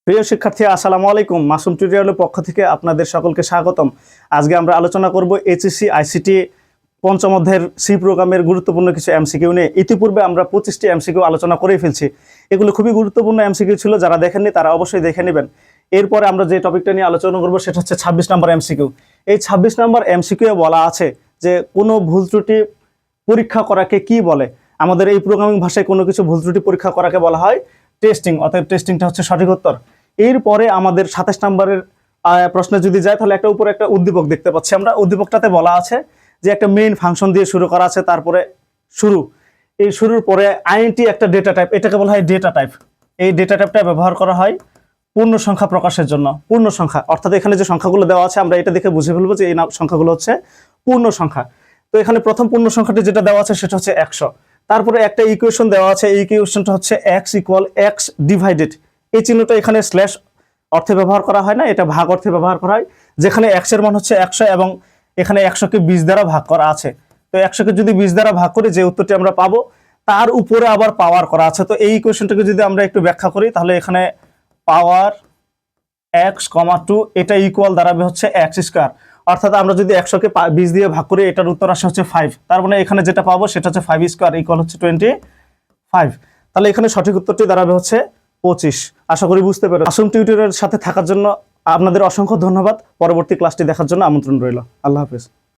প্রিয় শিক্ষার্থী, আসসালামু আলাইকুম। মাসুম টিউটোরিয়ালের পক্ষ থেকে আপনাদের সকলকে স্বাগতম। আজকে আমরা আলোচনা করব এইচএসসি আইসিটি পঞ্চম অধ্যায়ের সি প্রোগ্রামের গুরুত্বপূর্ণ কিছু এমসিকিউ নিয়ে। ইতিপূর্বে আমরা 25টি এমসিকিউ আলোচনা করেই ফেলছি। এগুলো খুবই গুরুত্বপূর্ণ এমসিকিউ ছিল, যারা দেখেননি তারা অবশ্যই দেখে নেবেন। এরপরে আমরা যে টপিকটা নিয়ে আলোচনা করব সেটা হচ্ছে 26 নম্বর এমসিকিউ। এই 26 নম্বর এমসিকিউ বলা আছে যে কোনো ভুল ত্রুটি পরীক্ষা করাকে কি বলে। আমাদের এই প্রোগ্রামিং ভাষায় কোনো কিছু ভুল ত্রুটি পরীক্ষা করাকে বলা হয় টেস্টিং, অতএব টেস্টিংটা হচ্ছে সঠিক উত্তর। এরপরে আমাদের 27 নম্বরের প্রশ্নে যদি যায়, তাহলে একটা উপরে একটা উদ্দীপক দেখতে পাচ্ছি আমরা। উদ্দীপকটাতে বলা আছে যে একটা মেইন ফাংশন দিয়ে শুরু করা আছে, তারপরে শুরু, এই শুরুর পরে আইএনটি একটা ডেটা টাইপ, এটাকে বলা হয় ডেটা টাইপ। এই ডেটা টাইপটা ব্যবহার করা হয় পূর্ণ সংখ্যা প্রকাশের জন্য। পূর্ণ সংখ্যা অর্থাৎ এখানে যে সংখ্যাগুলো দেওয়া আছে আমরা এটা দেখে বুঝে ফেলবো যে এই সংখ্যাগুলো হচ্ছে পূর্ণ সংখ্যা। তো এখানে প্রথম পূর্ণ সংখ্যাটি যেটা দেওয়া আছে সেটা হচ্ছে 100। তারপরে একটা ইকুয়েশন দেওয়া আছে, এই ইকুয়েশনটা হচ্ছে x ইকুয়াল x ডিভাইডেড। এই চিহ্নটা এখানে স্ল্যাশ অর্থে ব্যবহার করা হয় না, এটা ভাগ অর্থে ব্যবহার করা হয়। যেখানে x এর মান হচ্ছে 100 এবং এখানে 100কে 20 দ্বারা ভাগ করা আছে। তো 100কে যদি 20 দ্বারা ভাগ করি, যে উত্তরটি আমরা পাবো তার উপরে আবার পাওয়ার করা আছে। তো এই ইকুয়েশনটাকে যদি আমরা একটু ব্যাখ্যা করি, তাহলে এখানে পাওয়ার x, 2 এটা ইকুয়াল দাঁড়াবে হচ্ছে x স্কয়ার। অর্থাৎ আমরা যদি 100কে 20 দিয়ে ভাগ করি, এটার উত্তর আসে হচ্ছে 5। তার মানে এখানে যেটা পাবো সেটা হচ্ছে 5 স্কয়ার ইকুয়াল হচ্ছে 25। তাহলে এখানে সঠিক উত্তরটি দাঁড়াবে হচ্ছে 25। আশা করি বুঝতে পেরেছেন। মাসুম টিউটোরিয়ালের সাথে থাকার জন্য আপনাদের অসংখ্য ধন্যবাদ। পরবর্তী ক্লাসটি দেখার জন্য আমন্ত্রণ রইল। আল্লাহ হাফেজ।